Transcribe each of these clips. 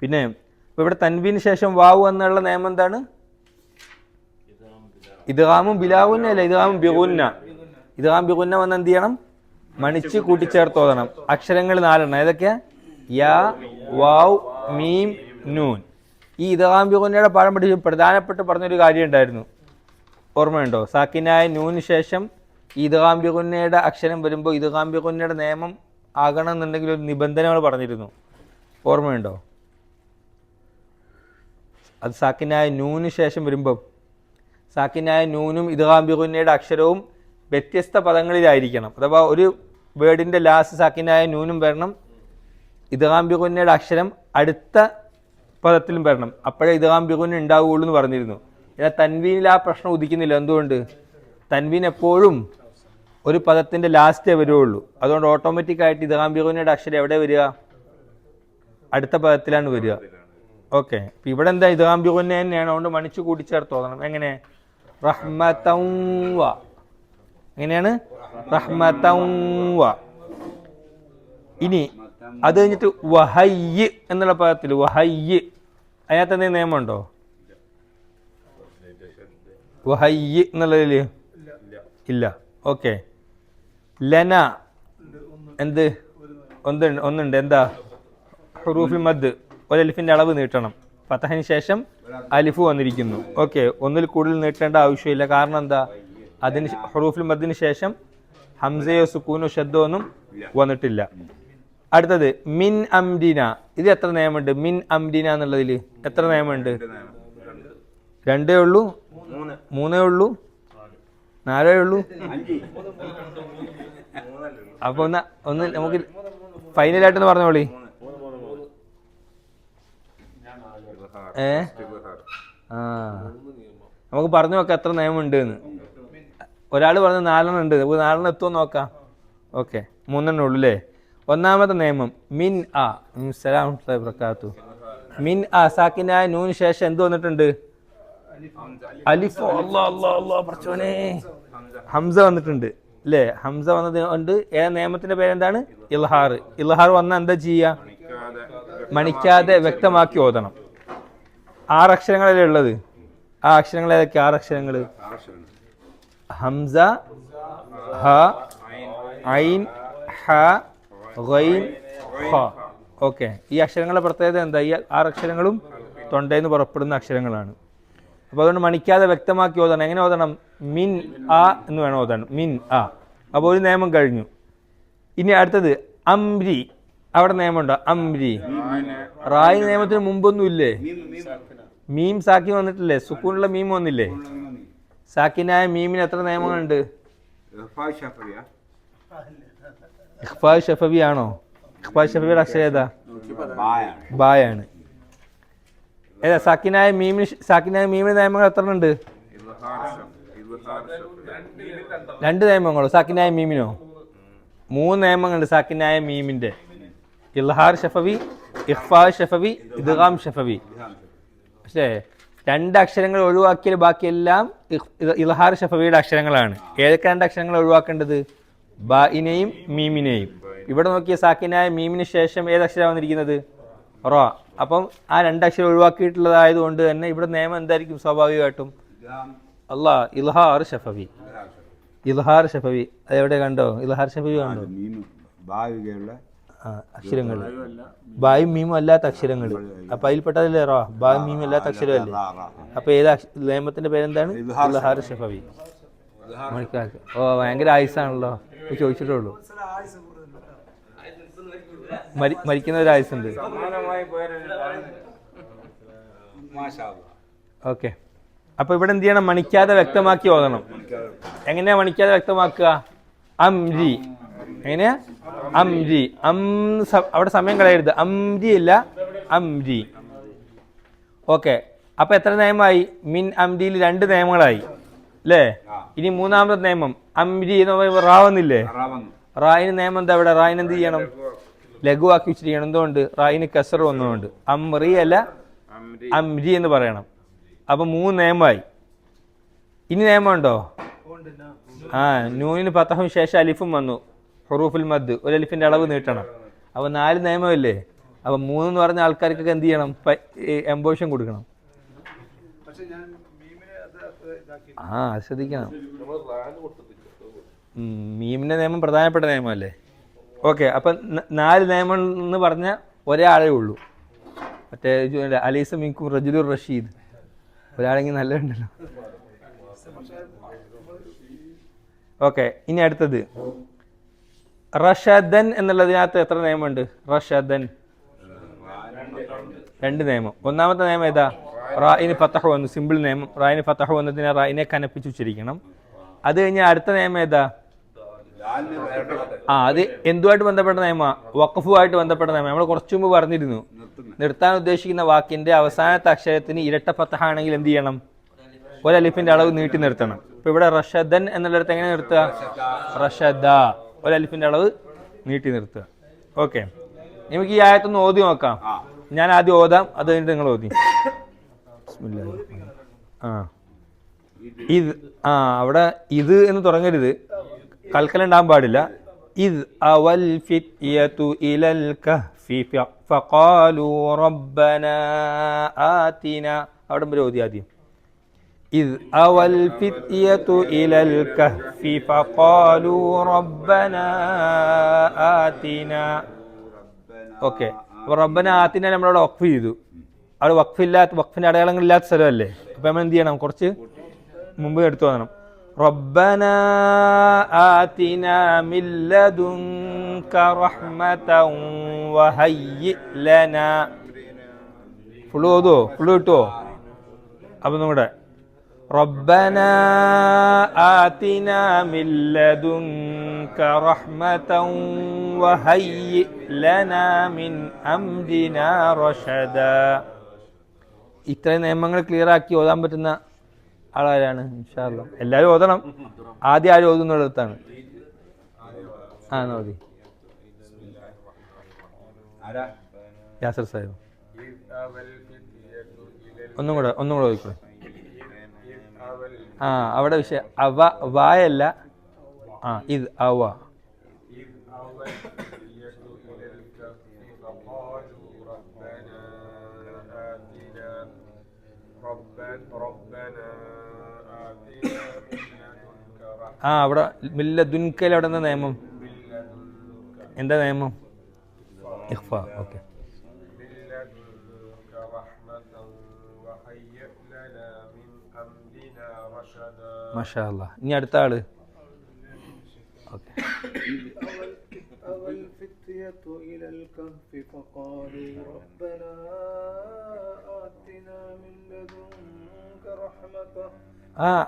പിന്നെ ഇവിടെ തൻവീന് ശേഷം വാവ് എന്നുള്ള നിയമം എന്താണ്? ഇദ്ഗാമും ബിലാവുന്ന അല്ല, ഇദ്ഗാമും ബിഗുന്ന. ഇദ്ഗാം ബിഗുന്ന വന്ന് എന്ത് ചെയ്യണം? മണിച്ച് കൂട്ടിച്ചേർത്ത് ഓതണം. അക്ഷരങ്ങൾ 4 ഏതൊക്കെയാ? യാ, വാവ്, മീം, നൂൻ. ഈ ഇദ്ഗാം ബിഗുന്നയുടെ പാഠം പഠിച്ച് പ്രധാനപ്പെട്ട് പറഞ്ഞൊരു കാര്യം ഉണ്ടായിരുന്നു, ഓർമ്മയുണ്ടോ? സാക്കിനായ നൂന് ശേഷം ഇദ്ഗാം ബിഗുന്നയുടെ അക്ഷരം വരുമ്പോൾ ഇദ്ഗാം ബിഗുന്നയുടെ നിയമം ആകണം എന്നുണ്ടെങ്കിൽ ഒരു നിബന്ധനകൾ പറഞ്ഞിരുന്നു, ഓർമ്മയുണ്ടോ? അത് സാക്കിനായ നൂന് ശേഷം വരുമ്പം സാക്കിനായ നൂനും ഇദ്ഗാം ബിഗുന്നയുടെ അക്ഷരവും വ്യത്യസ്ത പദങ്ങളിലായിരിക്കണം. അഥവാ ഒരു വേർഡിൻ്റെ ലാസ്റ്റ് സാക്കിനായ നൂനും വരണം, ഇദ്ഗാം ബിഗുന്നയുടെ അക്ഷരം അടുത്ത പദത്തിലും വരണം. അപ്പോഴേ ഇദ്ഗാം ബിഗുന്ന ഉണ്ടാവുകയുള്ളൂ എന്ന് പറഞ്ഞിരുന്നു. എന്നാൽ തൻവീനിൽ ആ പ്രശ്നം ഉദിക്കുന്നില്ല. എന്തുകൊണ്ട്? തൻവീൻ എപ്പോഴും ഒരു പദത്തിൻ്റെ ലാസ്റ്റേ വരുള്ളൂ. അതുകൊണ്ട് ഓട്ടോമാറ്റിക്കായിട്ട് ഇദ്ഗാം ബിഗുന്നയുടെ അക്ഷരം എവിടെ വരിക? അടുത്ത പദത്തിലാണ് വരിക. ഓക്കെ, അപ്പം ഇവിടെ എന്താ? ഇദ്ഗാം ബിഗുന്ന തന്നെയാണ്. അതുകൊണ്ട് മണിച്ച് കൂട്ടിച്ചേർത്ത് തോന്നണം. എങ്ങനെ? റഹ്മതൗവ. എങ്ങനെയാണ്? റഹ്മതൗവ. ഇനി അത് കഴിഞ്ഞിട്ട് വഹയ്യ് എന്നുള്ള പദത്തിൽ വഹയ്യ്, അതിനകത്ത് എന്തെങ്കിലും നിയമമുണ്ടോ? വഹയ്യ് എന്നുള്ളതിൽ ഇല്ല. ഓക്കെ. ലന എന്ത്? ഒന്നുണ്ട്. എന്താ? ഹുറൂഫുൽ മദ്, ഒരു അലിഫിൻ്റെ അളവ് നീട്ടണം. ഫതഹിന് ശേഷം അലിഫ് വന്നിരിക്കുന്നു. ഓക്കെ, ഒന്നിൽ കൂടുതൽ നീട്ടേണ്ട ആവശ്യമില്ല. കാരണം എന്താ? അതിന് ഹുറൂഫുൽ മദ്ദിന് ശേഷം ഹംസയോ സുക്കൂനോ ഷദ്ദോ ഒന്നും വന്നിട്ടില്ല. അടുത്തത് മിൻ അംരിന. ഇത് എത്ര നിയമമുണ്ട്? മിൻ അംരിന എന്നുള്ളതിൽ എത്ര നിയമമുണ്ട്? 2 ഉള്ളൂ, 3 ഉള്ളൂ, 4 ഉള്ളൂ. അപ്പൊ ഒന്ന് നമുക്ക് ഫൈനലായിട്ടൊന്ന് പറഞ്ഞോളി. നമുക്ക് പറഞ്ഞു നോക്കാം എത്ര നിയമം ഉണ്ട് എന്ന്. ഒരാൾ പറഞ്ഞ് 4 ഉണ്ട്, നമുക്ക് 4 എത്തുമെന്ന് നോക്കാം. ഓക്കെ, 3 ഉള്ളൂ അല്ലേ? ഒന്നാമത്തെ നിയമം മിൻ ആ. വബറകാതുഹു. മിൻ ആ സാക്കിനായ നൂന് ശേഷം എന്ത് വന്നിട്ടുണ്ട്? അലിഫ്. പറച്ചോനെ, ഹംസ വന്നിട്ടുണ്ട് അല്ലേ? ഹംസ വന്നത് കൊണ്ട് നിയമത്തിന്റെ പേരെന്താണ്? ഇൽഹാർ. ഇൽഹാർ വന്നാൽ എന്താ ചെയ്യുക? മണിക്കാതെ വ്യക്തമാക്കി ഓതണം. 6 അക്ഷരങ്ങളല്ലേ ഉള്ളത്? ആ അക്ഷരങ്ങൾ ഏതൊക്കെ? 6 അക്ഷരങ്ങൾ: ഹംസ, ഹ, ഐൻ, ഹ, ഗൈൻ, ഹ. ഓക്കെ, ഈ അക്ഷരങ്ങളുടെ പ്രത്യേകത എന്താ? ഈ 6 അക്ഷരങ്ങളും തൊണ്ടയിൽ നിന്ന് പുറപ്പെടുന്ന അക്ഷരങ്ങളാണ്. അപ്പോൾ അതുകൊണ്ട് മണിക്കാതെ വ്യക്തമാക്കി ഓതണം. എങ്ങനെ ഓതണം? മിൻ ആ എന്ന് വേണം ഓതണം. മിൻ ആ. അപ്പോൾ ഒരു നിയമം കഴിഞ്ഞു. ഇനി അടുത്തത് അംരി. അവിടെ നിയമമുണ്ടോ? അംരി. റായി നിയമത്തിന് മുമ്പൊന്നും ഇല്ലേ? മീം സാക്കി വന്നിട്ടില്ലേ? സുക്കൂനുള്ള മീം വന്നില്ലേ? സാക്കിനായ മീമിന് എത്ര നിയമങ്ങളുണ്ട്? ഇഖ്ഫാ ഷഫവി ആണോ? ഇഖ്ഫാ ഷഫവിയുടെ അക്ഷരം ഏതാ? ബായാണ്. ഏതാ? സാക്കിനായ മീമിന് നിയമങ്ങൾ എത്ര ഉണ്ട്? 2 നിയമങ്ങളോ? സാക്കിനായ മീമിനോ? 3 നിയമങ്ങളുണ്ട് സാക്കിനായ മീമിന്റെ. ഇൽഹാർ ഷഫവി, ഇഖ്ഫാ ഷഫവി, ഇദ്ഗാം ഷഫവി. പക്ഷേ 2 അക്ഷരങ്ങൾ ഒഴിവാക്കിയാൽ ബാക്കിയെല്ലാം ഇൽഹാർ ഷഫവിയുടെ അക്ഷരങ്ങളാണ്. ഏതൊക്കെ 2 അക്ഷരങ്ങൾ ഒഴിവാക്കേണ്ടത്? ബാഇനെയും മീമിനെയും. ഇവിടെ നോക്കിയ സാക്കിനായ മീമിന് ശേഷം ഏതക്ഷരം വന്നിരിക്കുന്നത്? റ. അപ്പം ആ 2 അക്ഷരം ഒഴിവാക്കിയിട്ടുള്ളതായതുകൊണ്ട് തന്നെ ഇവിടെ നിയമം എന്തായിരിക്കും? സ്വാഭാവികമായിട്ടും ഇൽഹാർ ഷഫവി. ഇൽഹാർ ഷഫവി അതെവിടെ കണ്ടോ? ഇൽഹാർ ഷഫവി കണ്ടോ? അക്ഷരങ്ങൾ ബായും മീമും അല്ലാത്ത അക്ഷരങ്ങൾ. അപ്പൊ അതിൽപ്പെട്ടതല്ലേ റ? ബായും മീമും അല്ലാത്ത അക്ഷരമല്ലേ? അപ്പൊ നിയമത്തിന്റെ പേരെന്താണ്? ഇൽഹാർ ഷഫവി. മണിക്കാർക്ക് ഭയങ്കര ആയുസാണല്ലോ. ചോദിച്ചിട്ടുള്ളൂ. മരിക്കുന്ന ഒരു ആയുസുണ്ട്. ഓക്കെ, അപ്പൊ ഇവിടെ എന്ത് ചെയ്യണം? മണിക്കാതെ വ്യക്തമാക്കി ഓതണം. എങ്ങനെയാ മണിക്കാതെ വ്യക്തമാക്കുക? അംരി. എങ്ങനെയാ? അംരി. അവിടെ സമയം കളയരുത്. അംരി അല്ല, അംരി. ഓക്കെ, അപ്പൊ എത്ര നിയമമായി? മിൻ അംരിയിൽ 2 നിയമങ്ങളായി അല്ലേ? ഇനി 3ാമത്തെ നിയമം അംരി എന്ന് പറയുമ്പോൾ റാ വന്നില്ലേ? റായിന് നിയമം എന്താ? ഇവിടെ റായിന് എന്ത് ചെയ്യണം? ലഘുവാക്കി വെച്ചിരിക്കണം. എന്തുകൊണ്ട്? റായിന് കസർ വന്നതുകൊണ്ട്. അംറി അല്ല, അംരി എന്ന് പറയണം. അപ്പൊ 3 നിയമമായി. ഇനി നിയമമുണ്ടോ? നൂനിന് ഫതഹും ശേഷം അലിഫും വന്നു. ഹുറൂഫുൽ മദ്, ഒരു അലിഫിന്റെ അളവ് നീട്ടണം. അപ്പൊ 4 നിയമമില്ലേ? അപ്പം 3 എന്ന് പറഞ്ഞ ആൾക്കാർക്കൊക്കെ എന്ത് ചെയ്യണം? എംബോഷൻ കൊടുക്കണം. ആ അത് ശ്രദ്ധിക്കണം. മീമിൻ്റെ നിയമം പ്രധാനപ്പെട്ട നിയമമല്ലേ? ഓക്കെ, അപ്പം 4 നിയമം എന്ന് പറഞ്ഞ ഒരാളേ ഉള്ളൂ. മറ്റേ അലീസ മിൻകും റജുലുർ റഷീദ്, ഒരാളെങ്കിൽ നല്ലതുണ്ടല്ലോ. ഓക്കെ, ഇനി അടുത്തത് റഷദൻ എന്നുള്ളതിനകത്ത് എത്ര നിയമമുണ്ട്? റഷദൻ 2 നിയമം. ഒന്നാമത്തെ നിയമം ഏതാ? റായിന് ഫതഹ് വന്നു, സിമ്പിൾ നിയമം. റായിന് ഫതഹ് വന്നതിനെ റായിനെ കനപ്പിച്ച് ഉച്ചരിക്കണം. അത് കഴിഞ്ഞാൽ അടുത്ത നിയമം ഏതാ? അത് എന്തുമായിട്ട് ബന്ധപ്പെട്ട നിയമമാണ്? വഖഫുമായിട്ട് ബന്ധപ്പെട്ട നിയമം. നമ്മൾ കുറച്ചു മുമ്പ് പറഞ്ഞിരുന്നു, നിർത്താൻ ഉദ്ദേശിക്കുന്ന വാക്കിന്റെ അവസാനത്തെ അക്ഷരത്തിന് ഇരട്ട ഫതഹ് ആണെങ്കിൽ എന്ത് ചെയ്യണം? ഒരലിഫിന്റെ അളവ് നീട്ടി നിർത്തണം. ഇപ്പൊ ഇവിടെ റഷദൻ എന്നുള്ളിടത്ത് എങ്ങനെ നിർത്തുക? റഷദ, ഒരലിഫിന്റെ അളവ് നീട്ടി നിർത്തുക. ഓക്കെ, നമുക്ക് ഈ ആയത്തൊന്ന് ഓതി നോക്കാം. ഞാൻ ആദ്യം ഓതാം, അത് കഴിഞ്ഞിട്ട് നിങ്ങൾ ഓതി. ഇത് അവിടെ ഇത് എന്ന് തുടങ്ങരുത്, കൽക്കലുണ്ടാകാൻ പാടില്ല. ഇത് അവൽ ഫിത്യതു ഇലൽ കഹ്ഫി ഫഖാലു റബ്ബനാ ആതിന. അവിടെ വരെ ഓതി ആദ്യം. إذ أوى الفتية إلى الكهف فقالوا ربنا آتنا. ഓക്കെ, അപ്പോൾ റബ്ബന ആത്തിന നമ്മളവിടെ വഖഫ് ചെയ്തു. അവിടെ വഖഫിന്റെ അടയാളങ്ങളില്ലാത്ത സ്ഥലമല്ലേ? അപ്പം നമ്മൾ എന്ത് ചെയ്യണം? കുറച്ച് മുമ്പ് എടുത്തു വരണം. റബ്ബന ആതിന മിൻ ലദുൻക റഹ്മതൻ വഹയ്യി ലനാ. ഫുള്ള് ഓതോ? ഫുള്ള് കിട്ടുമോ? അപ്പം നമ്മുടെ ربنا آتنا من لدنك رحمة وهيئ لنا من أمرنا رشدا. ഇത്രയും നിയമങ്ങൾ ക്ലിയർ ആക്കി ഓതാൻ പറ്റുന്ന ആളാരാണ്? ഇൻഷാ അല്ലാഹ് എല്ലാവരും ഓതണം. ആദ്യം ആരും ഓതുന്നിടത്താണ്. ഓതി. യാസർ സാഹിബ് ഒന്നും കൂടെ ഓതിക്കോ. അവിടെ വിഷയം വായല്ല. ഇത് അവ. അവിടെ മില്ലദുൻകയിൽ അവിടെ എന്താ നിയമം? എന്താ നിയമം? ഇഖ്ഫ. ഓക്കെ, മാഷാ അല്ലാഹ്. ഇനി അടുത്ത ആള്. ഓക്കെ,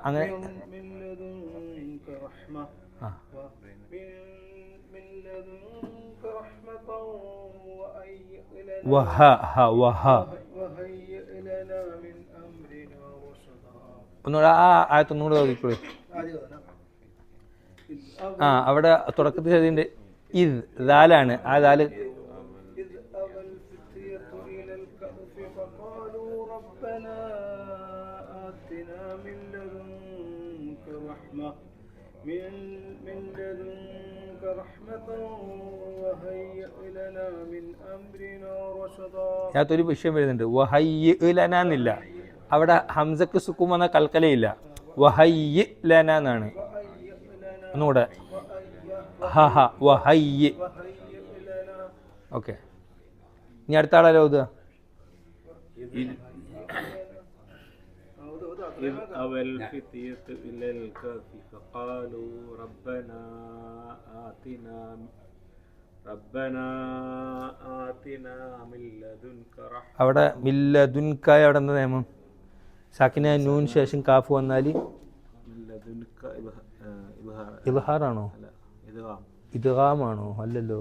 അങ്ങനെ ഒന്നുകൂടെ ആയത്തൊന്നുകൂടെ ഓതിക്കോളൂ. അവിടെ തുടക്കത്തിൽ ചെയ്തിട്ടുണ്ട്. ഇത് ദാലാണ്. ആ ദാല് ഒരു വിഷയം വരുന്നുണ്ട്. വഹയ്യ് ലന എന്നില്ല, അവിടെ ഹംസക്ക് സുക്കൂൻ വന്ന കൽക്കലയില്ല. വഹയ്യ് ലന എന്നാണ്. ഒന്നുകൂടെ വഹയ്യ്. ഓക്കെ, ഇനി അടുത്ത ആളല്ലോ ഓതുക. إذ أوى الفتية إلى الكهف فقالوا ربنا آتنا من لدنك رحمة. അവിടെ മില്ലദുൻകായ അവിടെ എന്താ നിയമം? സാക്കിന നൂൻ ശേഷം കാഫ് വന്നാൽ ഇൽഹാറാണോ? ഇദ്ഗാമാണോ? അല്ലല്ലോ.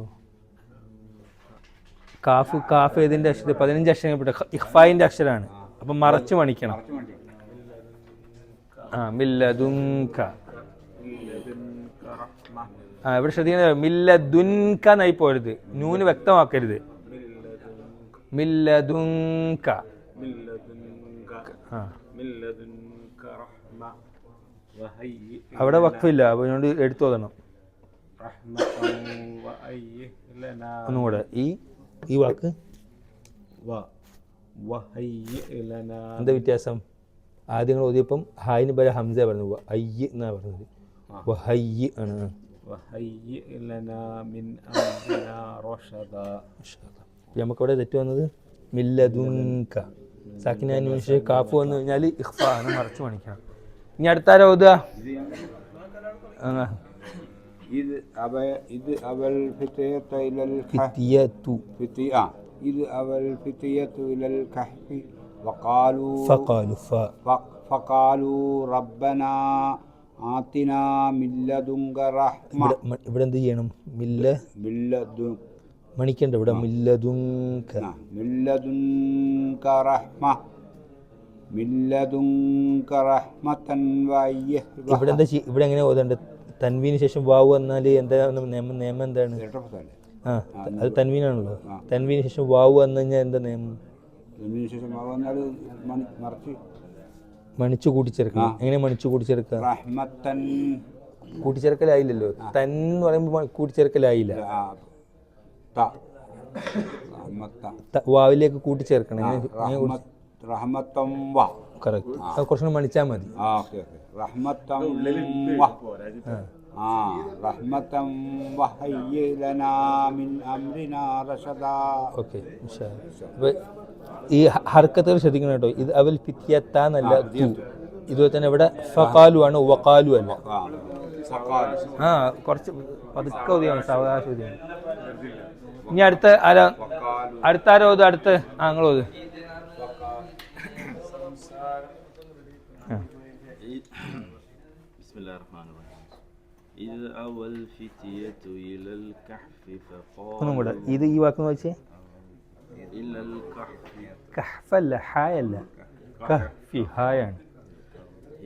കാഫ് ഏതിന്റെ അക്ഷരം? 15 അക്ഷരപ്പെട്ട ഇഖ്ഫായിന്റെ അക്ഷരമാണ്. അപ്പം മറച്ചു മണിക്കണം. മില്ലദുൻക. ഇവിടെ ശ്രദ്ധിക്കുന്നത് മില്ലദുൻക എന്നായി പോരുത്. നൂന് വ്യക്തമാക്കരുത്. മില്ലദുൻക. അവിടെ വഖഫില്ല, അതുകൊണ്ട് എടുത്തു തോന്നണം. ഒന്നും കൂടെ ഈ വാക്ക് وهيئ لنا എന്താ വ്യത്യാസം? ആദ്യം നിങ്ങൾ ഓതിയപ്പം ഹായിന് പകരം ഹംസ പറഞ്ഞത് അയ്യ് എന്നാണ് പറഞ്ഞത്. വഹയ്യ് ആണ്. وهيئ لنا من أمرنا رشدا. നമുക്കവിടെ തെറ്റ് വന്നത് മില്ലദുൻക. സാക്കിനാന് ശേഷം കാഫ് വന്നു കഴിഞ്ഞാൽ ഇഖ്ഫ ആണ്, മറച്ചു പണിക്കണം. ഇനി അടുത്താരോ ഓതുക. إذ أبى الفتية إلى الكهف إذ أبى الفتية إلى الكهف فقالوا ربنا آتنا من لدنك رحمة. ഇവിടെ എന്ത് ചെയ്യണം? മണിക്കണ്ട ഇവിടെ മില്ലദുൻക رحمة من لدنك رحمة ഇവിടെ എന്താ ഇവിടെ എങ്ങനെ ഓതേണ്ടത്? തൻവീന് ശേഷം വാവ് വന്നാൽ എന്താ നിയമം എന്താണ്? ആ അത് തൻവീനാണല്ലോ. തൻവീന് ശേഷം വാവ് വന്നു കഴിഞ്ഞാൽ എന്താ നിയമം? മണിച്ചു കൂട്ടിച്ചേർക്കണം. എങ്ങനെ മണിച്ചു കൂട്ടിച്ചേർക്കുക? കൂട്ടിച്ചേർക്കലായില്ലല്ലോ. തൻ എന്ന് പറയുമ്പോൾ കൂട്ടിച്ചേർക്കലായില്ല. വാവിലേക്ക് കൂട്ടിച്ചേർക്കണം. കറക്റ്റ്. അത് കുറച്ചുകൂടെ മണിച്ചാൽ മതി. ഓക്കെ. ഈ ഹർക്കത്തുകൾ ശ്രദ്ധിക്കണം കേട്ടോ. ഇത് അവൽ ഫിത്യത്താന്നല്ല തു. ഇതുപോലെ തന്നെ ഇവിടെ ഫഖാലു ആണ്, വഖാലു അല്ല. ആ കുറച്ച് പതുക്കെ ഓതിയാണ്, സാവകാശം ഓതിയാണ്. ഇനി അടുത്ത ആരോ ഓത്. അടുത്ത് ഞങ്ങളോത്. بسم الله الرحمن الرحيم إذ أوى الفتية إلى الكهف فقالوا ഇത് ഈ വാക്ക് വെച്ചേ. إلى الكهف കഹ്ഫല്ല, ഹായല്ല, കഹ്ഫി ഹായാണ്.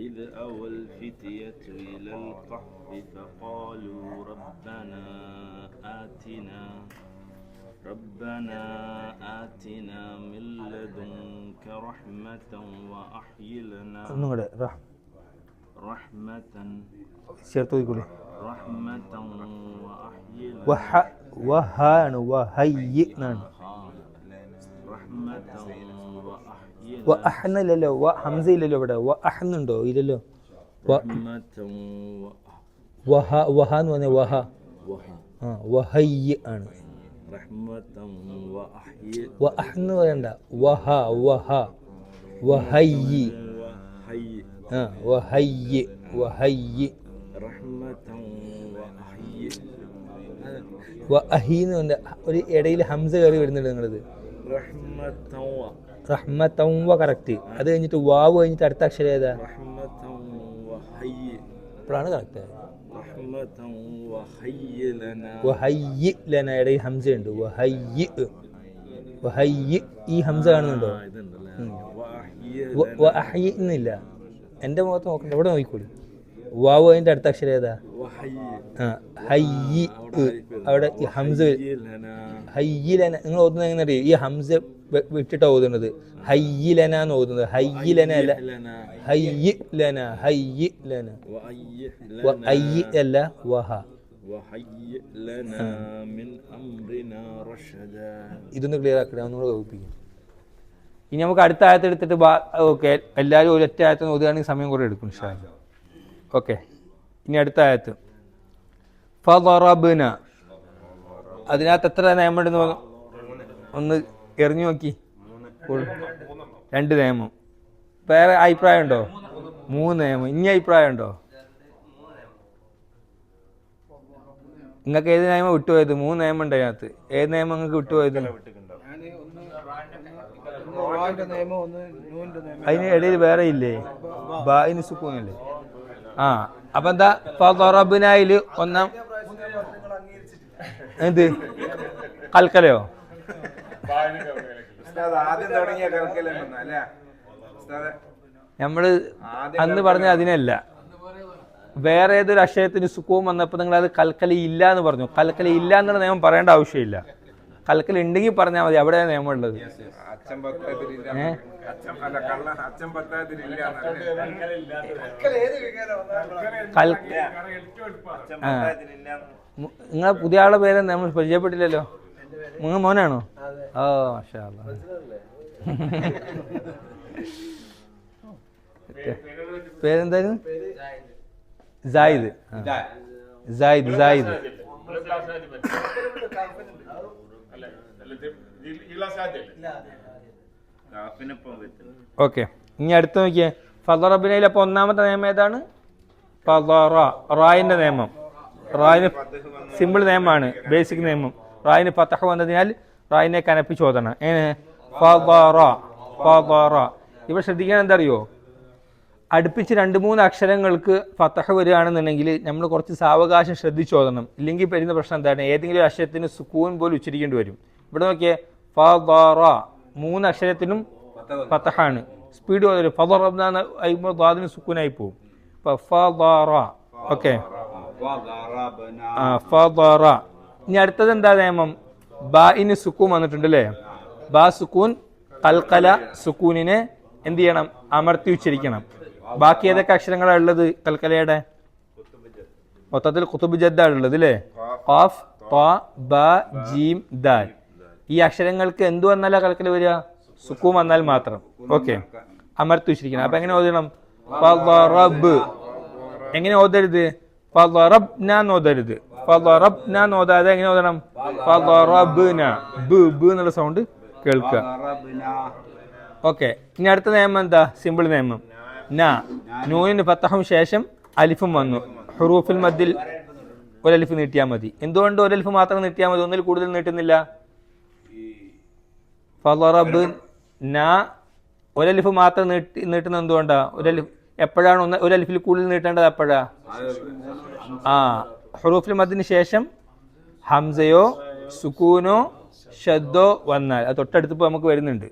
إذ أوى الفتية إلى الكهف فقالوا ربنا آتنا من لدنك رحمة وأحيي لنا رحمة ചേർത്തോയിക്കൂടി. رحمة وأحيي لنا വഹാണ്, വഹയ്യ് എന്നാണ്. رحمة وأحيي لنا വഅഹ്നല്ലോ, ഹംസ ഇല്ലല്ലോ ഇവിടെ. വഅഹ്നുണ്ടോ? ഇല്ലല്ലോ. رحمة വഹ എന്ന് പറഞ്ഞാൽ വഹ. ആ വഹയ്യ് ആണ്. رحمة وأحيي വഅഹ്നു പറയണ്ട. വഹ വഹയ്യ്. ആ വഹയ്യ് رحمة وأحيي വഅഹീന്ന് പറഞ്ഞ ഒരു ഇടയിൽ ഹംസ കയറി വരുന്നുണ്ട് നിങ്ങളത്. റഹ്മത്തൻ വ കറക്റ്റ്. അത് കഴിഞ്ഞിട്ട് വാവ് കഴിഞ്ഞിട്ട് അടുത്ത അക്ഷരം ഏതാ? ഇപ്പോഴാണ് കറക്റ്റ്. വഹയ്യ് ലന ഇടയിൽ ഹംസ ഉണ്ട്. വഹയ്യ് ഈ ഹംസ കാണുന്നുണ്ടോ? വഅഹ്യി എന്നില്ല. എൻ്റെ മുഖത്ത് നോക്കണ്ട, ഇവിടെ നോക്കിക്കോളി. വാവ് അതിൻ്റെ അടുത്ത അക്ഷരം ഏതാ? ആ ഹയ്യ്. അവിടെ ഈ ഹംസ ഹയ്യിലന. നിങ്ങൾ ഓതുന്നത് എങ്ങനെ അറിയാം? ഈ ഹംസ വിട്ടിട്ടാണ് ഓതുന്നത്. ഹയ്യിലന എന്ന് ഓതുന്നത്. ഹയ്യിലന അല്ല, ഹയ്യിലന അല്ല, വഹ. ഇതൊന്ന് ക്ലിയർ ആക്കണേ, ഒന്നുകൂടെ വകുപ്പിക്കും. ഇനി നമുക്ക് അടുത്ത ആയത്ത് എടുത്തിട്ട് ഓക്കെ എല്ലാവരും ഒരൊറ്റ ആയത്ത് ഓതുകയാണെങ്കിൽ സമയം കുറേ എടുക്കും. ഓക്കെ. ഇനി അടുത്ത ആയത്ത് ഫദറബ്ന. അതിനകത്ത് എത്ര നിയമമുണ്ടെന്ന് ഒന്ന് എറിഞ്ഞു നോക്കി. 2 നിയമം. വേറെ അഭിപ്രായം ഉണ്ടോ? 3 നിയമം. ഇനി അഭിപ്രായം ഉണ്ടോ? നിങ്ങൾക്ക് ഏത് നിയമം വിട്ടുപോയത്? 3 നിയമം ഉണ്ട് അതിനകത്ത്. ഏത് നിയമം നിങ്ങൾക്ക് വിട്ടുപോയത്? അതിന് ഇടയിൽ വേറെ ഇല്ലേ? ബായിന് സുക്കൂനല്ലേ? ആ അപ്പൊ എന്താ? ഫദറബ്നയിൽ ഒന്നാം എന്ത് കൽക്കലയോ? നമ്മള് അന്ന് പറഞ്ഞ അതിനല്ല. വേറെ ഏതൊരു അക്ഷരത്തിന് സുഖവും വന്നപ്പോൾ നിങ്ങൾ അത് കൽക്കലി ഇല്ല എന്ന് പറഞ്ഞു. കൽക്കലി ഇല്ല എന്നുള്ള നിയമം പറയേണ്ട ആവശ്യമില്ല. കൽക്കലി ഉണ്ടെങ്കിൽ പറഞ്ഞാൽ മതി. അവിടെ നിയമം ഉള്ളത്. നിങ്ങളെ പുതിയ ആളുടെ പേര് നമ്മൾ പരിചയപ്പെട്ടില്ലല്ലോ. നിങ്ങൾ മോനാണോ? ഓ മാഷാ അല്ലാ. പേരെന്തായിരുന്നു? സായിദ്. Zayed Zayed. ഓക്കെ, ഇനി അടുത്ത് നോക്കിയേ. ഫദറബിനയിൽ അപ്പോൾ ഒന്നാമത്തെ നിയമം ഏതാണ്? ഫദറ, റായിന്റെ നിയമം. റായിന് സിമ്പിൾ നിയമമാണ്, ബേസിക് നിയമം. റായിന് ഫതഹ് വന്നതിനാൽ റായിനെ കനപ്പിച്ച് ഓതണം. എങ്ങനെ? ഫദറ ഫദറ. ഇവിടെ ശ്രദ്ധിക്കാൻ എന്താ അറിയോ, അടുപ്പിച്ച് 2-3 അക്ഷരങ്ങൾക്ക് ഫതഹ് വരികയാണെന്നുണ്ടെങ്കിൽ നമ്മൾ കുറച്ച് സാവകാശം ശ്രദ്ധിച്ച് ഓതണം. ഇല്ലെങ്കിൽ വരുന്ന പ്രശ്നം എന്താണ്, ഏതെങ്കിലും അക്ഷരത്തിന് സുക്കൂൻ പോലും ഉച്ചരിക്കേണ്ടി വരും. ഇവിടെ നോക്കിയേ, ഫദറ 3 അക്ഷരത്തിനും ഫതഹാണ്. സ്പീഡ് ഓതരും. ഫദറബ്ന സുക്കൂനായി പോകും. ഫദറ. ഓക്കെ, ഫദറ. ഇനി അടുത്തത് എന്താ നിയമം? ബാഇന് സുക്കൂൻ വന്നിട്ടുണ്ട് അല്ലേ? ബാ സുക്കൂൻ, കൽക്കല സുക്കൂനിനെ എന്ത് ചെയ്യണം? അമർത്തി ഉച്ചരിക്കണം. ബാക്കി ഏതൊക്കെ അക്ഷരങ്ങളാണ് ഉള്ളത് കൽക്കലയുടെ? മൊത്തത്തിൽ ഖുതുബ് ജദ്ദാണ് ഉള്ളത് അല്ലേ? ഖാഫ്, ത്വാ, ബ, ജീം, ദാൽ. ഈ അക്ഷരങ്ങൾക്ക് എന്ത് വന്നാലാ കൽക്കല വരിക? സുക്കൂൻ വന്നാൽ മാത്രം. ഓക്കെ, അമർത്തി ഉച്ചരിക്കണം. അപ്പൊ എങ്ങനെ ഓതണം? ഫദറബ്. എങ്ങനെ ഓതരുത്? ഫദറബ്ന ഓതരുത്. ഫദറബ്ന ഓതാതെ എങ്ങനെ ഓതണം? ഫദറബ്ന. ബ് എന്നുള്ള സൗണ്ട് കേൾക്കുക. ഓക്കെ, ഇനി അടുത്ത നിയമം എന്താ? സിമ്പിൾ നിയമം. നൂനിന് ഫതഹും ശേഷം അലിഫും വന്നു. ഹുറൂഫുൽ മദ്ദിൽ ഒരലിഫ് നീട്ടിയാൽ മതി. എന്തുകൊണ്ട് ഒരലിഫ് മാത്രം നീട്ടിയാൽ മതി? ഒന്നിൽ കൂടുതൽ നീട്ടുന്നില്ല. ഫളറബ് ന ഒരലിഫ് മാത്രം നീട്ടുന്നത് എന്തുകൊണ്ടാ? എപ്പോഴാണ് ഒരലിഫിൽ കൂടുതൽ നീട്ടേണ്ടത്? എപ്പോഴാ? ഹുറൂഫുൽ മദ്ദിന് ശേഷം ഹംസയോ സുക്കൂനോ ഷദ്ദോ വന്നാൽ അത് തൊട്ടടുത്ത് നമുക്ക് വരുന്നുണ്ട്.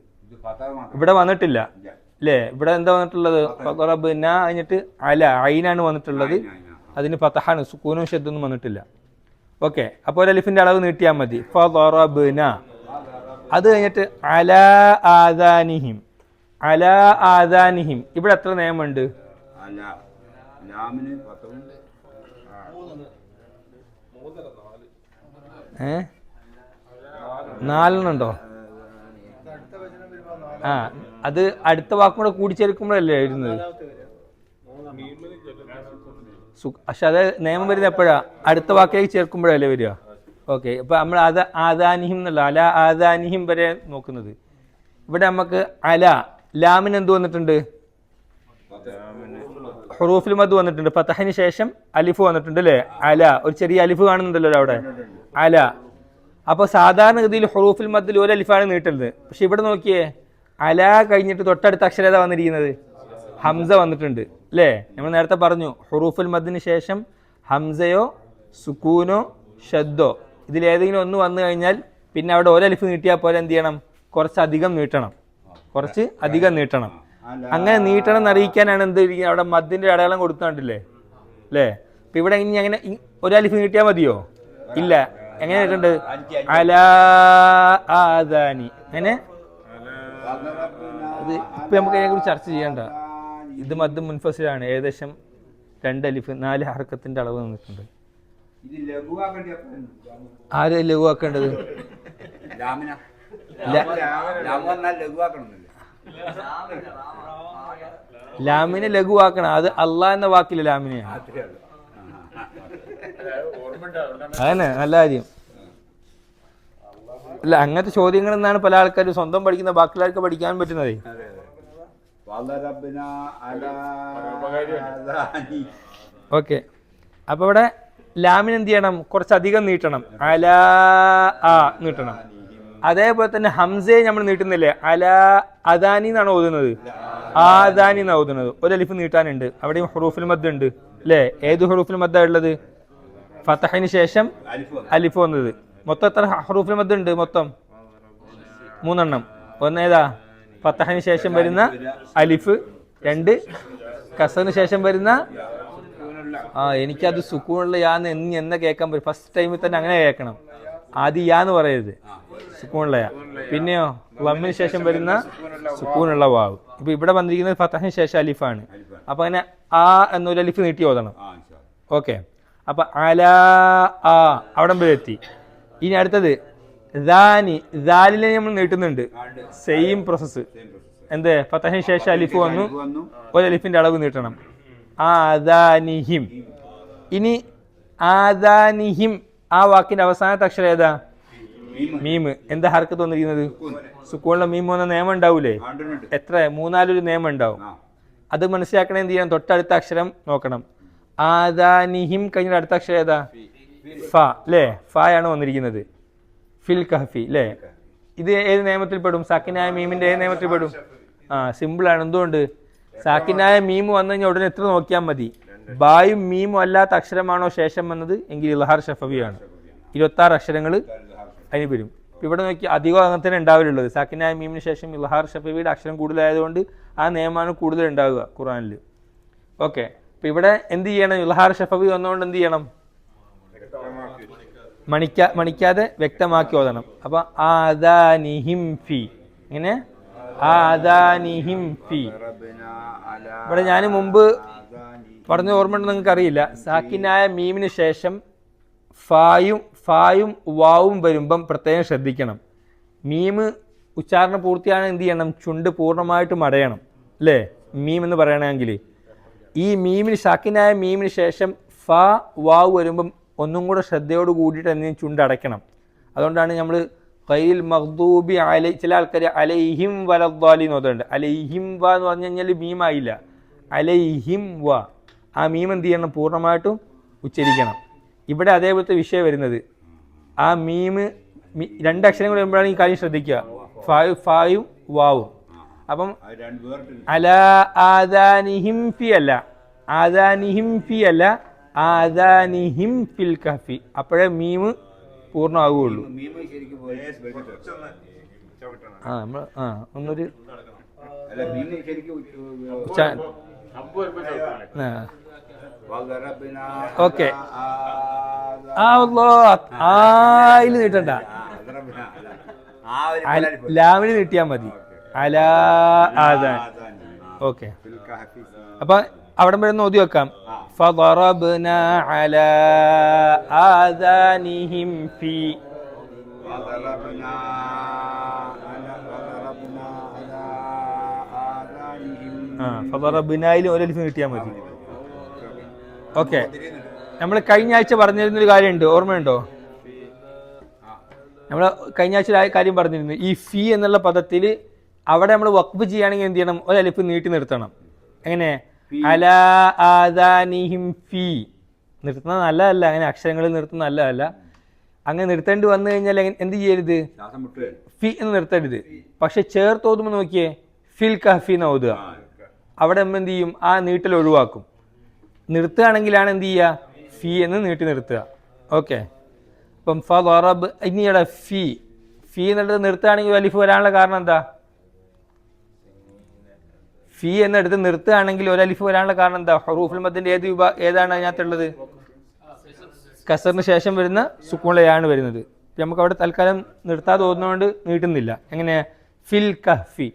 ഇവിടെ വന്നിട്ടില്ല അല്ലേ? ഇവിടെ എന്താ വന്നിട്ടുള്ളത്? ഫളറബ് ന കഴിഞ്ഞിട്ട് അല, ഐനാണ് വന്നിട്ടുള്ളത്. അതിന് ഫതഹാണ്, സുക്കൂനും ഷദ്ദൊന്നും വന്നിട്ടില്ല. ഓക്കെ, അപ്പോൾ ഒരലിഫിന്റെ അളവ് നീട്ടിയാൽ മതി. ഫളറബ്ന. അത് കഴിഞ്ഞിട്ട് അലാ ആദാനിഹിം. അലാ ആദാനിഹിം. ഇവിടെ എത്ര നിയമമുണ്ട്? 4 അത് അടുത്ത വാക്കും കൂടെ കൂടിച്ചേർക്കുമ്പോഴല്ലേ വരുന്നത്. പക്ഷെ അത് നിയമം വരുന്നത് എപ്പോഴാ? അടുത്ത വാക്കിലേക്ക് ചേർക്കുമ്പോഴല്ലേ വരിക. ഓക്കെ, ഇപ്പൊ നമ്മൾ ആദാനിഹിം എന്നുള്ള അല ആദാനിഹിം വരെ നോക്കുന്നത്. ഇവിടെ നമുക്ക് അല, ലാമിന് എന്ത് വന്നിട്ടുണ്ട്? ഹുറൂഫുൽ മദ് വന്നിട്ടുണ്ട്. ഫതഹിന് ശേഷം അലിഫ് വന്നിട്ടുണ്ട് അല്ലേ? അല, ഒരു ചെറിയ അലിഫ് കാണുന്നുണ്ടല്ലോ അവിടെ, അല. അപ്പൊ സാധാരണഗതിയിൽ ഹുറൂഫുൽ മദ്ദിൽ ഒരു അലിഫാണ് നീട്ടുന്നത്. പക്ഷെ ഇവിടെ നോക്കിയേ, അല കഴിഞ്ഞിട്ട് തൊട്ടടുത്ത അക്ഷരത വന്നിരിക്കുന്നത് ഹംസ വന്നിട്ടുണ്ട് അല്ലേ? നമ്മൾ നേരത്തെ പറഞ്ഞു, ഹുറൂഫുൽ മദ്ദിന് ശേഷം ഹംസയോ സുക്കൂനോ ഷദ്ദോ ഇതിലേതെങ്കിലും ഒന്ന് വന്നു കഴിഞ്ഞാൽ പിന്നെ അവിടെ ഒരലിഫ് നീട്ടിയാൽ പോലെ എന്ത് ചെയ്യണം? കുറച്ച് അധികം നീട്ടണം. അങ്ങനെ നീട്ടണം എന്നറിയിക്കാനാണ് എന്ത് അവിടെ മദ്ദിന്റെ അടയാളം കൊടുത്താണ്ടില്ലേ അല്ലേ? അപ്പൊ ഇവിടെ ഇനി അങ്ങനെ ഒരലിഫ് നീട്ടിയാൽ മതിയോ? ഇല്ല. എങ്ങനെ നീട്ടേണ്ടത്? അലാ ആദാനി. അങ്ങനെ അത് ഇപ്പൊ നമുക്ക് അതിനെ കുറിച്ച് ചർച്ച ചെയ്യണ്ട. ഇത് മദ് മുൻഫസിലാണ്. ഏകദേശം 2 അലിഫ് 4 ഹർക്കത്തിന്റെ അളവ് നിന്നിട്ടുണ്ട്. ആര് ലഘുവാക്കേണ്ടത്? ലാമിനെ ലഘുവാക്കണം. അത് അള്ളാഹ് എന്ന വാക്കില്ല, ലാമിനെയാണ്. അതന്നെ നല്ല കാര്യം. അല്ല, അങ്ങനത്തെ ചോദ്യങ്ങളിൽ നിന്നാണ് പല ആൾക്കാരും സ്വന്തം പഠിക്കുന്ന ബാക്കിയുള്ളവർക്ക് പഠിക്കാൻ പറ്റുന്നത്. ഓക്കെ, അപ്പൊ ഇവിടെ ലാമിന് എന്ത് ചെയ്യണം? കുറച്ചധികം നീട്ടണം. അലാ ആ നീട്ടണം. അതേപോലെ തന്നെ ഹംസയെ നമ്മൾ നീട്ടുന്നില്ലേ? അലാ അദാനി എന്നാണ് ഓതുന്നത്, ആദാനി എന്നാണ് ഓതുന്നത്. ഒരു അലിഫ് നീട്ടാനുണ്ട്. അവിടെയും ഹുറൂഫുൽ മദ് ഉണ്ട് അല്ലേ? ഏത് ഹുറൂഫുൽ മദ്ദാ ഉള്ളത്? ഫതഹിന് ശേഷം അലിഫ് വന്നത്. മൊത്തം എത്ര ഹുറൂഫുൽ മദ് ഉണ്ട്? മൊത്തം 3 എണ്ണം. ഒന്നേതാ? ഫതഹിന് ശേഷം വരുന്ന അലിഫ്. 2 കസറിന് ശേഷം വരുന്ന എനിക്കത് സുക്കൂണുള്ള യാന്ന് എന്ന കേൾക്കാൻ പറ്റും. ഫസ്റ്റ് ടൈമിൽ തന്നെ അങ്ങനെ കേൾക്കണം. ആദ്യം യാന്ന് പറയരുത്, സുക്കൂണുള്ള യാ. പിന്നെയോ ലമ്മിന് ശേഷം വരുന്ന സുക്കൂണുള്ള വാവ്. ഇപ്പൊ ഇവിടെ വന്നിരിക്കുന്നത് ഫതഹിന് ശേഷം അലിഫാണ്. അപ്പൊ അങ്ങനെ ആ എന്നൊരു അലിഫ് നീട്ടി ഓതണം. ഓക്കെ, അപ്പൊ അലാ ആ അവിടം വരെ എത്തി. ഇനി അടുത്തത് ദാനി ദാലിനെ നമ്മൾ നീട്ടുന്നുണ്ട്. Same process. എന്ത് ഫതഹിന് ശേഷം അലിഫ് വന്നു, ഒരു അലിഫിന്റെ അളവ് നീട്ടണം. ആദാനിഹിം. ഇനി ആദാനിഹിം ആ വാക്കിന്റെ അവസാനത്തെ അക്ഷരം ഏതാ? മീമ്. എന്താ ഹർക്കത്ത് വന്നിരിക്കുന്നത്? സുക്കൂണിലെ മീമ് വന്ന നിയമം ഉണ്ടാവൂലേ? എത്ര? 3-4 നിയമം ഉണ്ടാവും. അത് മനസ്സിലാക്കണേ എന്ത് ചെയ്യണം? തൊട്ടടുത്ത അക്ഷരം നോക്കണം. ആദാനിഹിം കഴിഞ്ഞ അടുത്ത അക്ഷരം ഏതാ? ഫ അല്ലേ? ഫ ആണ് വന്നിരിക്കുന്നത്. ഫിൽ കഹഫി അല്ലേ? ഇത് ഏത് നിയമത്തിൽ പെടും? സാക്കിനായ മീമിന്റെ ഏത് നിയമത്തിൽ പെടും? സിമ്പിൾ ആണ്. എന്തുകൊണ്ട്? സാക്കിനായ മീമ് വന്നു കഴിഞ്ഞാൽ ഉടനെ എത്ര നോക്കിയാൽ മതി. ബായും മീമും അല്ലാത്ത അക്ഷരമാണോ ശേഷം വന്നത് എങ്കിൽ ഇൽഹാർ ഷഫവിയാണ്. 26 അക്ഷരങ്ങൾ അതിന് വരും. ഇവിടെ നോക്കി അധികം അങ്ങനെ തന്നെ ഉണ്ടാവില്ലുള്ളത്. സാക്കിനായ മീമിന് ശേഷം ഇൽഹാർ ഷഫവിയുടെ അക്ഷരം കൂടുതലായതുകൊണ്ട് ആ നിയമമാണ് കൂടുതൽ ഉണ്ടാവുക ഖുർആനിൽ. ഓക്കെ. അപ്പൊ ഇവിടെ എന്ത് ചെയ്യണം? ഇൽഹാർ ഷഫവി വന്നുകൊണ്ട് എന്ത് ചെയ്യണം? മണിക്കാതെ വ്യക്തമാക്കി ഓതണം. അപ്പൊ ആദാനിഹിം ഫി. ഇങ്ങനെ ആദാനിഹിം ഫി. ഇവിടെ ഞാൻ മുമ്പ് പറഞ്ഞ ഓർമ്മ നിങ്ങൾക്ക് അറിയില്ല. സാക്കിനായ മീമിന് ശേഷം ഫായും വാവും വരുമ്പം പ്രത്യേകം ശ്രദ്ധിക്കണം. മീമ് ഉച്ചാരണം പൂർത്തിയാണ് എന്ത് ചെയ്യണം? ചുണ്ട് പൂർണ്ണമായിട്ടും അടയണം അല്ലേ? മീം എന്ന് പറയണമെങ്കിൽ ഈ മീമിന് സാക്കിനായ മീമിന് ശേഷം ഫ വാവ് വരുമ്പം ഒന്നും കൂടെ ശ്രദ്ധയോട് കൂടിയിട്ട് എന്തെങ്കിലും ചുണ്ട് അടയ്ക്കണം. അതുകൊണ്ടാണ് നമ്മൾ ഖൈൽ മഗ്ദൂബി അലൈ ചില ആൾക്കാർ അലൈഹിം വലദ്ദാലി എന്ന് പറയുന്നുണ്ട്. അലൈഹിം വ എന്ന് പറഞ്ഞു കഴിഞ്ഞാൽ മീമായില്ല. അലൈഹിം വ. ആ മീം എന്ത് ചെയ്യണം? പൂർണ്ണമായിട്ടും ഉച്ചരിക്കണം. ഇവിടെ അതേപോലത്തെ വിഷയം വരുന്നത്. ആ മീമ് 2 അക്ഷരം കൂടെ വരുമ്പോഴാണ് ഈ കാര്യം ശ്രദ്ധിക്കുക. ഫായും വാവും. അപ്പം അല ആദാനിഹിം ഫി അല്ല, ആദാനിഹിം ഫി അല്ല, ആദാനിഹിം ഫിൽ കഹഫി. അപ്പോഴേ മീമ് പൂർണ്ണമാകുകയുള്ളൂ. ഒന്നൊരു ഓക്കെ. ആയില് നീട്ടണ്ട, ലാമിന് നീട്ടിയാൽ മതി. അലാ ആദാൻ. ഓക്കെ. അപ്പൊ അവിടെ വരുന്ന ഓതി വെക്കാം. ഫദറബ്നാ അലാ ആദാനിഹിം ഫീ. ഫദറബ്നായിലും ഒരു അലിഫ് നീട്ടിയാൽ മതി. ഓക്കെ. നമ്മൾ കഴിഞ്ഞ ആഴ്ച പറഞ്ഞിരുന്നൊരു കാര്യമുണ്ട്, ഓർമ്മയുണ്ടോ? നമ്മൾ കഴിഞ്ഞ ആഴ്ച കാര്യം പറഞ്ഞിരുന്നു. ഈ ഫീ എന്നുള്ള പദത്തിൽ അവിടെ നമ്മൾ വഖഫ് ചെയ്യുകയാണെങ്കിൽ എന്ത് ചെയ്യണം? ഒരു അലിഫ് നീട്ടി നിർത്തണം. എങ്ങനെ? അലാ ആദാനിഹിം ഫീ. നിർത്തുന്നത് നല്ലതല്ല, അങ്ങനെ അക്ഷരങ്ങളിൽ നിർത്തുന്നത് നല്ലതല്ല. അങ്ങനെ നിർത്തേണ്ടി വന്നു കഴിഞ്ഞാൽ എന്ത് ചെയ്യരുത്? ഫി എന്ന് നിർത്തരുത്. പക്ഷെ ചേർത്തോതുമ്പോൾ നോക്കിയേ, ഫിൽ കഹഫി എന്ന് ഓതുക. അവിടെ എന്ത് ചെയ്യും? ആ നീട്ടൽ ഒഴിവാക്കും. നിർത്തുകയാണെങ്കിലാണ് എന്ത് ചെയ്യുക? ഫി എന്ന് നീട്ടി നിർത്തുക. ഓക്കെ. അപ്പം ഫദറബ്. ഇനിയുടെ ഫി എന്നുള്ളത് നിർത്തുകയാണെങ്കിൽ അലിഫ് വരാനുള്ള കാരണം എന്താ? ഫി എന്നെടുത്ത് നിർത്തുകയാണെങ്കിൽ ഒരു അലിഫ് വരാനുള്ള കാരണം എന്താ? ഹറൂഫുൽ മദ്ദിന്റെ ഏതാണ് അതിനകത്തുള്ളത്? കസറിന് ശേഷം വരുന്ന സുക്കൂണിലാണ് വരുന്നത്. നമുക്ക് അവിടെ തൽക്കാലം നിർത്താതെ ഓതുന്നതുകൊണ്ട് നീട്ടുന്നില്ല. എങ്ങനെ? ഫിൽ കഹ്ഫി.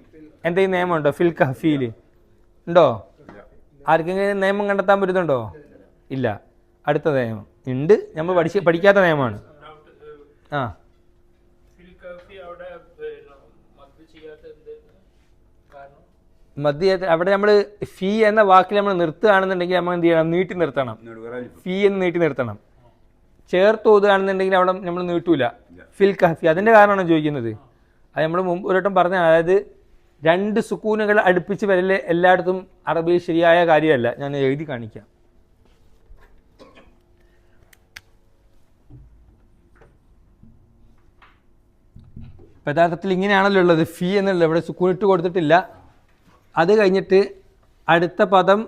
എന്തെങ്കിലും നിയമമുണ്ടോ ഫിൽ കഹ്ഫിയിൽ? ഉണ്ടോ? ആർക്കെങ്കിലും നിയമം കണ്ടെത്താൻ പറ്റുന്നുണ്ടോ? ഇല്ല. അടുത്ത നിയമം ഉണ്ട്, നമ്മൾ പഠിക്കാത്ത നിയമമാണ്. മദ്യ അവിടെ നമ്മൾ ഫീ എന്ന വാക്കിൽ നമ്മൾ നിർത്തുകയാണെന്നുണ്ടെങ്കിൽ നമ്മൾ എന്ത് ചെയ്യണം? നീട്ടി നിർത്തണം. ഫീ എന്ന് നീട്ടി നിർത്തണം. ചേർത്ത് ഓതുകയാണെന്നുണ്ടെങ്കിൽ അവിടെ നമ്മൾ നീട്ടൂല. ഫിൽ കഹഫി. അതിന്റെ കാരണമാണ് ചോദിക്കുന്നത്. അത് നമ്മൾ മുമ്പ് ഒരു വട്ടം പറഞ്ഞ, അതായത് 2 സുക്കൂനുകൾ അടുപ്പിച്ച് വരല് എല്ലായിടത്തും അറബിയിൽ ശരിയായ കാര്യമല്ല. ഞാൻ എഴുതി കാണിക്കാം. യഥാർത്ഥത്തിൽ ഇങ്ങനെയാണല്ലോ ഉള്ളത്. ഫീ എന്നുള്ളത് ഇവിടെ സുക്കൂനിട്ട് കൊടുത്തിട്ടില്ല. അത് കഴിഞ്ഞിട്ട് അടുത്ത പദം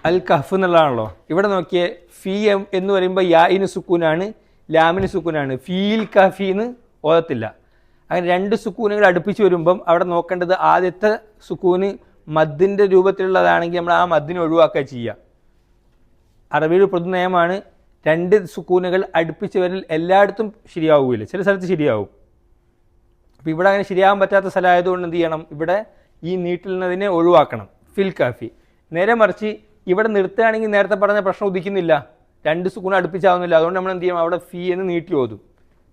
അൽ കഹ്ഫ് എന്നുള്ളതാണല്ലോ. ഇവിടെ നോക്കിയേ, ഫീ എന്ന് പറയുമ്പോൾ യാഇന് സുക്കൂനാണ്, ലാമിന് സുക്കൂനാണ്. ഫീൽ കഹഫീന്ന് ഓതത്തില്ല. അങ്ങനെ 2 സുക്കൂനുകൾ അടുപ്പിച്ച് വരുമ്പം അവിടെ നോക്കേണ്ടത് ആദ്യത്തെ സുക്കൂന് മദ്ദിൻ്റെ രൂപത്തിലുള്ളതാണെങ്കിൽ നമ്മൾ ആ മദ്ദിനെ ഒഴിവാക്കുക ചെയ്യുക. അറബിയുടെ പൊതു നിയമമാണ് 2 സുക്കൂനുകൾ അടുപ്പിച്ച് വരൽ എല്ലായിടത്തും ശരിയാവില്ല, ചില സ്ഥലത്ത് ശരിയാവും. അപ്പോൾ ഇവിടെ അങ്ങനെ ശരിയാകാൻ പറ്റാത്ത സ്ഥലമായതുകൊണ്ട് എന്ത് ചെയ്യണം? ഇവിടെ ഈ നീട്ടുന്നതിനെ ഒഴിവാക്കണം. ഫിൽ കാഫി. നേരെ മറിച്ച് ഇവിടെ നിർത്തുകയാണെങ്കിൽ നേരത്തെ പറഞ്ഞ പ്രശ്നം ഉദിക്കുന്നില്ല. രണ്ട് സുക്കൂൺ അടുപ്പിച്ചാവുന്നില്ല. അതുകൊണ്ട് നമ്മൾ എന്ത് ചെയ്യും, അവിടെ ഫീ എന്ന് നീട്ടി ഓതും.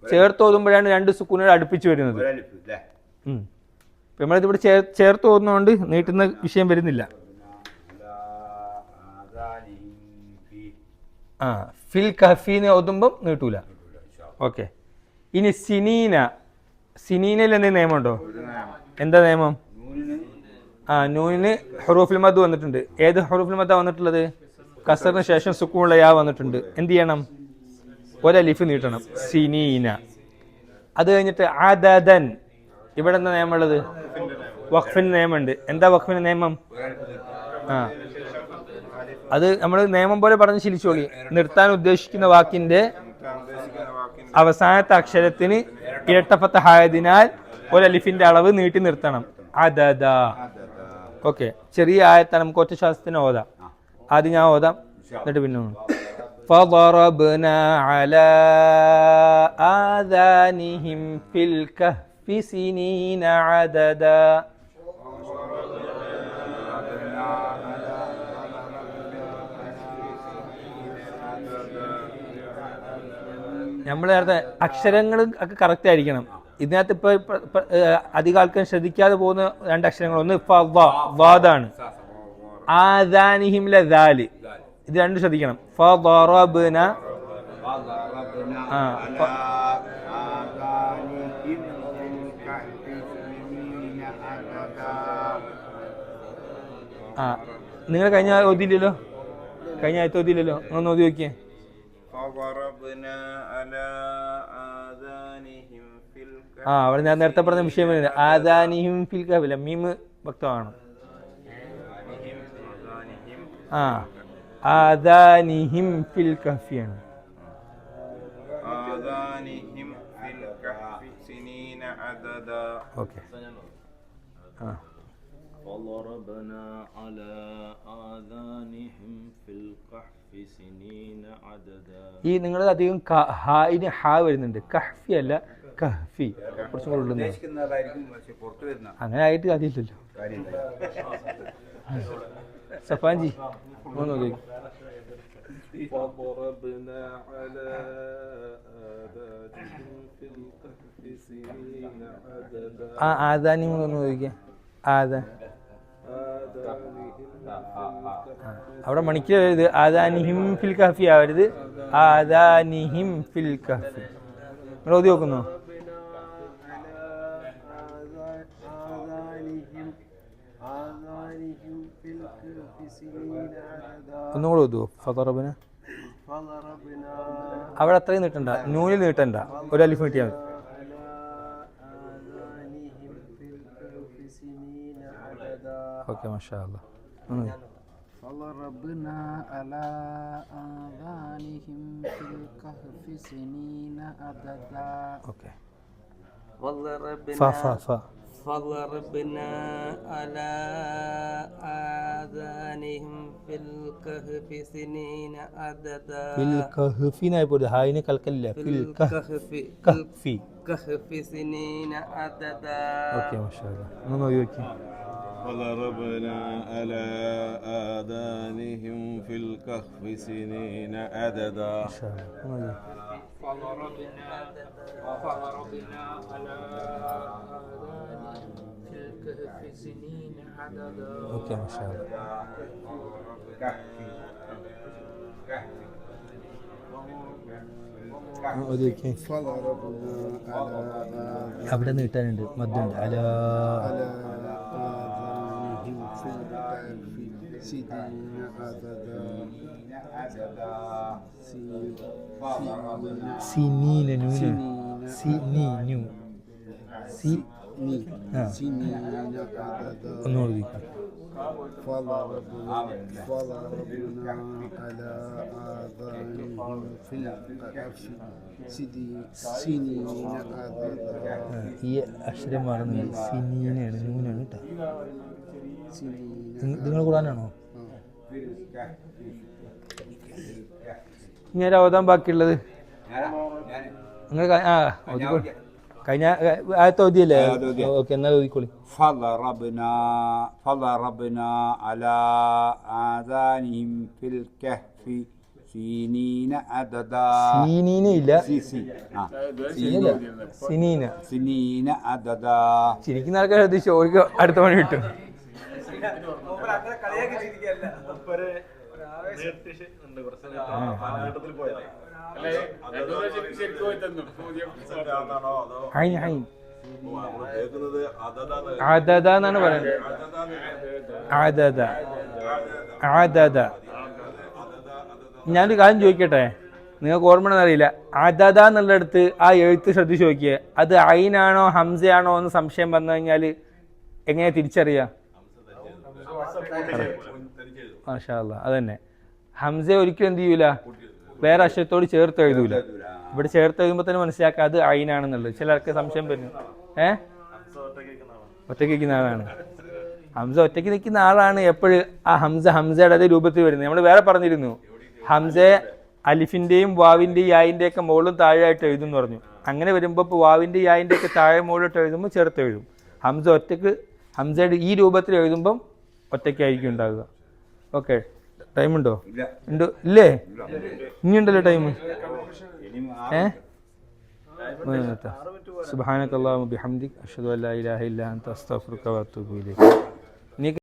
ചേർത്ത് ഓതുമ്പോഴാണ് രണ്ട് സുക്കൂണുകൾ അടുപ്പിച്ച് വരുന്നത്. ഇപ്പം നമ്മളിതിവിടെ ചേർത്ത് ഓതുന്നതുകൊണ്ട് നീട്ടുന്ന വിഷയം വരുന്നില്ല. ആ ഫിൽ കഹഫീന്ന് ഓതുമ്പം നീട്ടൂല. ഓക്കെ. ഇനി സിനീനയിൽ എന്തെങ്കിലും നിയമമുണ്ടോ? എന്താ നിയമം? നൂനിന് ഹുറൂഫുൽ മദ് വന്നിട്ടുണ്ട്. ഏത് ഹുറൂഫുൽ മദ്ദാ വന്നിട്ടുള്ളത്? കസറിന് ശേഷം സുക്കൂനുള്ള യാ വന്നിട്ടുണ്ട്. എന്ത് ചെയ്യണം? ഒരലിഫ് നീട്ടണം. സിനീന. അത് കഴിഞ്ഞിട്ട് അദദൻ. ഇവിടെ എന്താ നിയമമുള്ളത്? വഖഫിന് നിയമമുണ്ട്. എന്താ വഖഫിന് നിയമം? അത് നമ്മൾ നിയമം പോലെ പറഞ്ഞ് ശീലിച്ചോളി. നിർത്താൻ ഉദ്ദേശിക്കുന്ന വാക്കിന്റെ അവസാനത്തെ അക്ഷരത്തിന് ഇരട്ടഫത്തഹായതിനാൽ ഒരലിഫിന്റെ അളവ് നീട്ടി നിർത്തണം. അദദ. ഓക്കെ. ചെറിയ ആയത്താണ്, നമുക്ക് ഒറ്റ ശ്വാസത്തിന് ഓതാം. ആദ്യം ഞാൻ ഓതാം, എന്നിട്ട് പിന്നെ فضربنا على آذانهم في الكهف سنين عددا. നമ്മൾ നേരത്തെ അക്ഷരങ്ങൾ ഒക്കെ കറക്റ്റ് ആയിരിക്കണം. ഇതിനകത്ത് ഇപ്പൊ അധികം ആൾക്കാർ ശ്രദ്ധിക്കാതെ പോകുന്ന രണ്ട് അക്ഷരങ്ങൾ, ഒന്ന് വാദാണ്, ആദാനിഹിമിലെ ദാല്. ഇത് രണ്ടും ശ്രദ്ധിക്കണം. ഫദറബ്ന നിങ്ങൾ കഴിഞ്ഞ ഓതിയില്ലല്ലോ, കഴിഞ്ഞ ആയത്ത് ഓതിയില്ലല്ലോ, ഒന്ന് ഓതി നോക്കിയേ. അവിടെ ഞാൻ നേരത്തെ പറഞ്ഞ വിഷയം വരുന്നത് ആദാനിഹിം ഫിൽ കഹ്ഫില. മീമ് വ്യക്തമാണ്. ആദാനിഹിം ഫിൽ കഹ്ഫിയാണ്. ഓക്കെ. فضربنا على آذانهم في الكهف سنين عددا. ഈ നിങ്ങൾ അധികം ഹായിന് ഹാ വരുന്നുണ്ട്. കഹ്ഫി അല്ല കഹ്ഫി. കുറച്ചും കൂടെ ഉള്ളത് അങ്ങനെ ആയിട്ട് കാര്യമില്ലല്ലോ. സഫാൻജി ഒന്ന് നോക്കി. فضربنا على آذانهم في الكهف سنين عددا. ആദാനി ഒന്ന് നോക്കിയേ. അവിടെ മണിക്ക് വരുത് ആദാനിഹിം ഫിൽ കഹ്ഫി ആവരുത്, ആദാനിഹിം ഫിൽ കഹ്ഫി. നിങ്ങൾ ഓതി നോക്കുന്നോ? ഒന്നും കൂടെ ഓതുവോ? ഫദറബ്ന. അവിടെ അത്രയും നീട്ടണ്ട, നൂനിൽ നീട്ടണ്ട, ഒരു അലിഫ് നീട്ടിയാൽ മതി. ഓക്കെ, മാഷാ അല്ലാഹ്. فضربنا على آذانهم في الكهف سنين عددا. ഓക്കെ. فضربنا على آذانهم في الكهف سنين عددا. ഫിൽ കഹ്ഫിനായി പോയി ഹായിനെ കൽക്കലില്ല. ഫിൽ കഹ്ഫി كهف سنين عددا. ഓക്കെ, മാഷാ അല്ലാഹ്. ഒന്ന് നോക്കി നോക്കി. فضربنا على آذانهم في الكهف سنين عددا. فضربنا على آذانهم في الكهف سنين عددا. اوكي ما شاء الله. അവിടെ നീട്ടാനുണ്ട്, മദ്ദുണ്ട്. അല സിനീന നൂന സിനീനു സി ഒന്നുകൂടി. فضربنا على آذانهم في الكهف سنين عددا. ഈ അക്ഷരം മാറുന്നത് സിനീനാണ്, നൂനാണ് കേട്ടോ. നിങ്ങൾ ഖുർആനാണോ? ഇങ്ങനെ ഓതാൻ ബാക്കിയുള്ളത് നിങ്ങൾ കഴിഞ്ഞ ആയത്ത് ഓതിയല്ലേ? ഓക്കെ, എന്നാൽ ഓതിക്കോളി. فضربنا على آذانهم في الكهف സീനീന അദദ. സീനീന ഇല്ല, സി സി ആ സീനല്ല, സിനീന. സിനീന അദദ. ചിരിക്കുന്ന ആൾക്കാർ ശ്രദ്ധിച്ചു, ഓർക്ക് അടുത്ത പണി കിട്ടും. ഐൻ ഐൻ ആദദ എന്നാണ് പറയുന്നത്. ആദദ ആദദ. ഞാനൊരു കാര്യം ചോദിക്കട്ടെ, നിങ്ങൾക്ക് ഓർമ്മ അറിയില്ല. ആദദ എന്നുള്ളടത്ത് ആ എഴുത്ത് ശ്രദ്ധിച്ച് നോക്കിയേ, അത് ഐനാണോ ഹംസയാണോ എന്ന് സംശയം വന്നു കഴിഞ്ഞാൽ എങ്ങനെയാ തിരിച്ചറിയാ? മാഷാ അല്ലാഹ്. അതന്നെ, ഹംസ ഒരിക്കലും എന്ത് ചെയ്യൂല, വേറെ അക്ഷരത്തോട് ചേർത്ത് എഴുതൂല. ഇവിടെ ചേർത്ത് എഴുതുമ്പോൾ തന്നെ മനസ്സിലാക്കുക അത് ഐനാണെന്നുള്ളത്. ചിലർക്ക് സംശയം വരുന്നു, ഒറ്റയ്ക്ക് നിൽക്കുന്ന ആളാണ്. ഹംസ ഒറ്റയ്ക്ക് നിൽക്കുന്ന ആളാണ് എപ്പോഴും ആ ഹംസയുടെ അതേ രൂപത്തിൽ വരുന്നത്. നമ്മൾ വേറെ പറഞ്ഞിരുന്നു, ഹംസയെ അലിഫിന്റെയും വാവിന്റെയും യായിന്റെയും ഒക്കെ മുകളിലും താഴെയായിട്ട് എഴുതും എന്ന് പറഞ്ഞു. അങ്ങനെ വരുമ്പോൾ ഇപ്പോൾ വാവിന്റെയും യായിന്റെ ഒക്കെ താഴെ മുകളിലിട്ട് എഴുതുമ്പോൾ ചേർത്ത് എഴുതും. ഹംസ ഒറ്റയ്ക്ക് ഹംസയുടെ ഈ രൂപത്തിൽ എഴുതുമ്പം ഒറ്റയ്ക്കായിരിക്കും ഉണ്ടാകുക. ഓക്കെ, ടൈമുണ്ടോ? ഉണ്ടോ? ഇല്ലേ? ഇനിയുണ്ടല്ലോ ടൈം. സുബ്ഹാനക അല്ലാഹുമ്മ ബിഹംദിക അഷ്ഹദു അല്ലാ ഇലാഹ ഇല്ലാ അൻത അസ്തഗ്ഫിറുക വഅത്തൂബു ഇലൈക്.